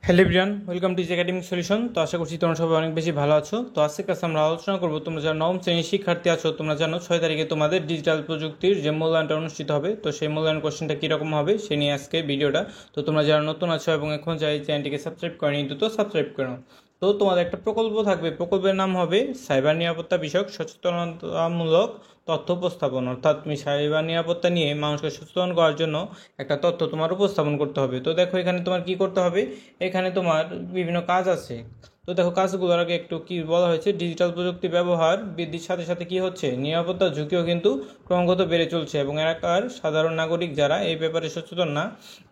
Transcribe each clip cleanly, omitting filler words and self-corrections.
Hello everyone, welcome to academic solution. তো আশা করছি তোমরা সবাই অনেক বেশি ভালো আছো। তো আজকের ক্লাসে আমরা আলোচনা করবো, তোমরা যারা নবম শ্রেণীর শিক্ষার্থী আছো, তোমরা জানো 6 তারিখে তোমাদের ডিজিটাল প্রযুক্তির যে মূল্যায়নটা অনুষ্ঠিত হবে। তো সেই মূল্যায়ন কোশ্চেনটা কীরকম হবে সে নিয়ে আজকে ভিডিওটা। তো তোমরা যারা নতুন আছো এবং এখন যাই চ্যানেলটিকে সাবস্ক্রাইব করেনি, তো সাবস্ক্রাইব করো। তো তোমাদের একটা প্রকল্প থাকবে, প্রকল্পের নাম হবে সাইবার নিরাপত্তা বিষয়ক সচেতনতামূলক তথ্য উপস্থাপন। অর্থাৎ তুমি সাইবার নিরাপত্তা নিয়ে মানুষকে সচেতন করার জন্য একটা তথ্য তোমার উপস্থাপন করতে হবে। তো দেখো এখানে তোমার কি করতে হবে, এখানে তোমার বিভিন্ন কাজ আছে। তো দেখো কাজগুলোর আগে একটু কি বলা হয়েছে, ডিজিটাল প্রযুক্তি ব্যবহার বৃদ্ধির সাথে সাথে কি হচ্ছে, নিরাপত্তার ঝুঁকিও কিন্তু ক্রমাগত বেড়ে চলছে এবং এলাকার সাধারণ নাগরিক যারা এই ব্যাপারে সচেতন না,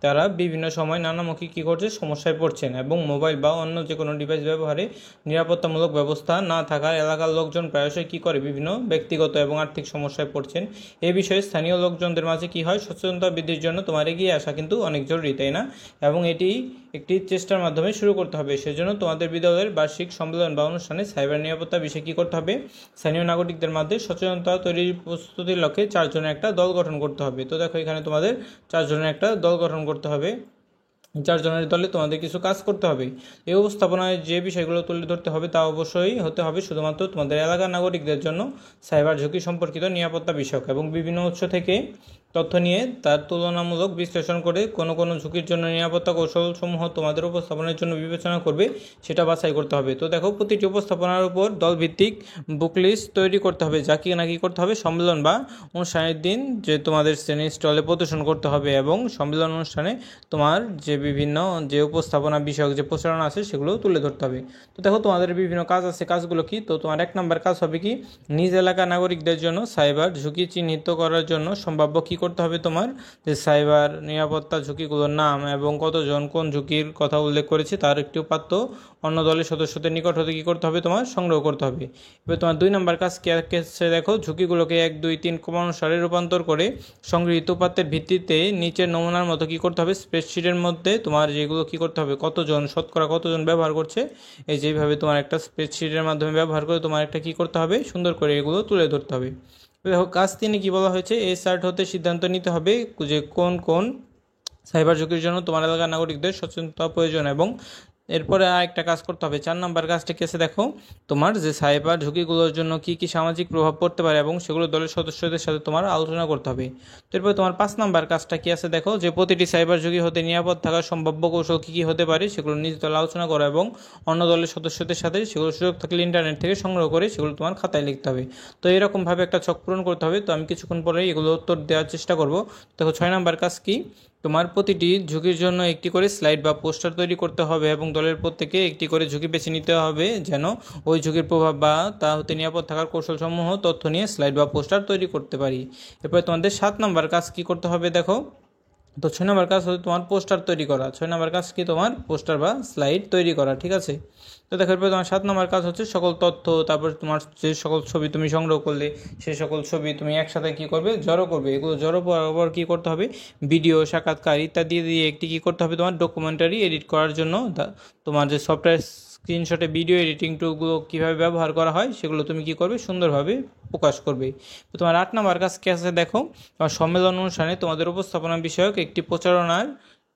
তারা বিভিন্ন সময় নানামুখী কী করছে, সমস্যায় পড়ছেন। এবং মোবাইল বা অন্য যে কোনো ডিভাইস ব্যবহারে নিরাপত্তামূলক ব্যবস্থা না থাকার এলাকার লোকজন প্রায়শই কী করে, বিভিন্ন ব্যক্তিগত এবং আর্থিক সমস্যায় পড়ছেন। এই বিষয়ে স্থানীয় লোকজনদের মাঝে কি হয়, সচেতনতা বৃদ্ধির জন্য তোমার এগিয়ে আসা কিন্তু অনেক জরুরি, তাই না? এবং এটি একটি চেষ্টার মাধ্যমে শুরু করতে হবে। সেজন্য তোমাদের বিদ্যালয়ের বার্ষিক সম্মেলন বা অনুষ্ঠানে সাইবার নিরাপত্তা বিষয়ে কী করতে হবে, স্থানীয় নাগরিকদের মধ্যে সচেতনতা তৈরির প্রস্তুতির লক্ষ্যে 4 জনের একটা দল গঠন করতে হবে। তো দেখো এখানে তোমাদের 4 জনের একটা দল গঠন করতে হবে। 4 জনের দলে তোমাদের কিছু কাজ করতে হবে। এই উপস্থাপনায় যে বিষয়গুলো তুলে ধরতে হবে তা অবশ্যই হতে হবে শুধুমাত্র তোমাদের এলাকার নাগরিকদের জন্য সাইবার ঝুঁকি সম্পর্কিত নিরাপত্তা বিষয়ক, এবং বিভিন্ন উৎস থেকে তথ্য নিয়ে তার তুলনামূলক বিশ্লেষণ করে কোনো কোনো ঝুঁকির জন্য নিরাপত্তা কৌশলসমূহ তোমাদের উপস্থাপনের জন্য বিবেচনা করবে, সেটা বাছাই করতে হবে। তো দেখো প্রতিটি উপস্থাপনার উপর দলভিত্তিক বুকলিস্ট তৈরি করতে হবে, যা কি না কি করতে হবে, সম্মেলন বা অনুষ্ঠানের দিন যে তোমাদের শ্রেণীর স্টলে প্রদর্শন করতে হবে। এবং সম্মেলন অনুষ্ঠানে তোমার যে বিভিন্ন যে উপস্থাপনা বিষয়ক যে প্রচারণা আছে সেগুলো তুলে ধরতে হবে। তো দেখো তোমাদের বিভিন্ন কাজ আছে, কাজগুলো কি, তো তোমার 1 নম্বর কাজ হবে কি, নিজ এলাকার নাগরিকদের জন্য সাইবার ঝুঁকি চিহ্নিত করার জন্য সম্ভাব্য কি করতে হবে, তোমার যে সাইবার নিরাপত্তা ঝুঁকিগুলোর নাম এবং কতজন কোন ঝুঁকির কথা উল্লেখ করেছে তার একটি উপাত্ত অন্য দলের সদস্যদের নিকট হতে কী করতে হবে, তোমার সংগ্রহ করতে হবে। এবার তোমার 2 নম্বর কাজ কি আছে দেখো, ঝুঁকিগুলোকে 1, 2, 3 ক্রমানুসারে রূপান্তর করে সংগৃহীত উপাত্তের ভিত্তিতে নিচের নমুনার মতো কী করতে হবে, স্প্রেডশিটের মধ্যে তোমার যেগুলো কী করতে হবে, কতজন শতকরা কতজন ব্যবহার করছে, এই যেভাবে তোমার একটা স্প্রেডশিটের মাধ্যমে ব্যবহার করে তোমার একটা কী করতে হবে, সুন্দর করে এগুলো তুলে ধরতে হবে। দেখো কাজ 3 কি বলা হয়েছে, এই চার্ট হতে সিদ্ধান্ত নিতে হবে যে কোন কোন সাইবার ঝুঁকির জন্য তোমার এলাকার নাগরিকদের সচেতনতা প্রয়োজন। এবং এরপরে আরেকটা কাজ করতে হবে, 4 নম্বর কাজটা কি আছে দেখো, তোমার যে সাইবার ঝুঁকিগুলোর জন্য কি কি সামাজিক প্রভাব পড়তে পারে এবং সেগুলো দলের সদস্যদের সাথে তোমার আলোচনা করতে হবে। তো এরপরে তোমার 5 নম্বর কাজটা কি আছে দেখো, যে প্রতিটি সাইবার ঝুঁকি হতে নিরাপদ থাকার সম্ভাব্য কৌশল কী কী হতে পারে সেগুলো নিজ দলে আলোচনা করা এবং অন্য দলের সদস্যদের সাথে সেগুলো সুযোগ থাকলে ইন্টারনেট থেকে সংগ্রহ করে সেগুলো তোমার খাতায় লিখতে হবে। তো এরকমভাবে একটা ছক পূরণ করতে হবে। তো আমি কিছুক্ষণ পরেই এগুলো উত্তর দেওয়ার চেষ্টা করব। দেখো 6 নম্বর কাজ কি, তোমার প্রতিটি ঝুঁকির জন্য একটি করে স্লাইড বা পোস্টার তৈরি করতে হবে এবং দলের প্রত্যেকে একটি করে ঝুঁকি বেছে নিতে হবে, যেন ওই ঝুঁকির প্রভাব বা তা হতে নিরাপদ থাকার কৌশলসমূহ তথ্য নিয়ে স্লাইড বা পোস্টার তৈরি করতে পারি। এরপরে তোমাদের 7 নম্বর কাজ কি করতে হবে দেখো, তো 6 নম্বর কাজ হচ্ছে তোমার পোস্টার তৈরি করা। 6 নম্বর কাজ কি, তোমার পোস্টার বা স্লাইড তৈরি করা, ঠিক আছে? তো দেখো এরপরে তোমার 7 নম্বর কাজ হচ্ছে সকল তথ্য, তারপর তোমার যে সকল ছবি তুমি সংগ্রহ করলে সেই সকল ছবি তুমি একসাথে কি করবে, জড়ো করবে। এগুলো জড়ো পর কী করতে হবে, ভিডিও, সাক্ষাৎকার ইত্যাদি দিয়ে একটি কী করতে হবে, তোমার ডকুমেন্টারি এডিট করার জন্য তোমার যে সফটওয়্যার স্ক্রিনশটে ভিডিও এডিটিং টুলগুলো কীভাবে ব্যবহার করা হয় সেগুলো তুমি কী করবে, সুন্দরভাবে প্রকাশ করবে। তো তোমার 8 নম্বর কাজ কী আছে দেখো, তোমার সম্মেলন অনুষ্ঠানে তোমাদের উপস্থাপনা বিষয়ক একটি প্রচারণার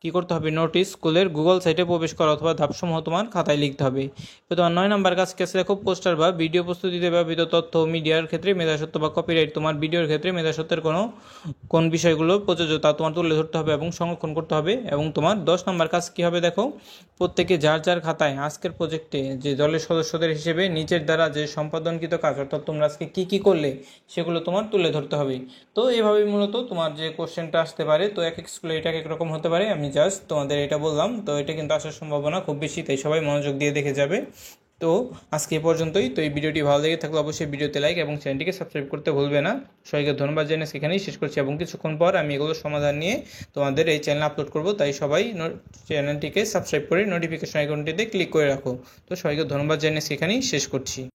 কী করতে হবে, নোটিশ স্কুলের গুগল সাইটে প্রবেশ করা অথবা ধাপসমূহ তোমার খাতায় লিখতে হবে। তো তোমার 9 নম্বর কাজ কী আছে দেখো, পোস্টার বা ভিডিও প্রস্তুতিতে ব্যবহৃত তথ্য মিডিয়ার ক্ষেত্রে মেধাস্বত্ব বা কপিরাইট, তোমার ভিডিওর ক্ষেত্রে মেধাস্বত্বের কোন বিষয়গুলো প্রযোজ্য তা তোমার তুলে ধরতে হবে এবং সংরক্ষণ করতে হবে। এবং তোমার 10 নম্বর কাজ কী হবে দেখো, প্রত্যেকে যার যার খাতায় আজকের প্রজেক্টে যে দলের সদস্যদের হিসেবে নিজের দ্বারা যে সম্পাদনকৃত কাজ, অর্থাৎ তোমরা আজকে কী কী করলে সেগুলো তোমার তুলে ধরতে হবে। তো এভাবেই মূলত তোমার যে কোশ্চেনটা আসতে পারে, তো এক এক স্কুলে এটা এক রকম হতে পারে, আমি জাস্ট তোমাদের এটা বললাম। তো এটা কিন্তু আসার সম্ভাবনা খুব বেশি, তাই সবাই মনোযোগ দিয়ে দেখে যাবে। তো আজকে এ পর্যন্তই। তো এই ভিডিওটি ভালো লেগে থাকলে অবশ্যই ভিডিওতে লাইক এবং চ্যানেলটিকে সাবস্ক্রাইব করতে ভুলবে না। সবাইকে ধন্যবাদ জানিয়ে সেখানেই শেষ করছি এবং কিছুক্ষণ পর আমি এগুলোর সমাধান নিয়ে তোমাদের এই চ্যানেলে আপলোড করব, তাই সবাই চ্যানেলটিকে সাবস্ক্রাইব করে নোটিফিকেশন আইকনটিতে ক্লিক করে রাখো। তো সবাইকে ধন্যবাদ জানিয়ে সেখানেই শেষ করছি।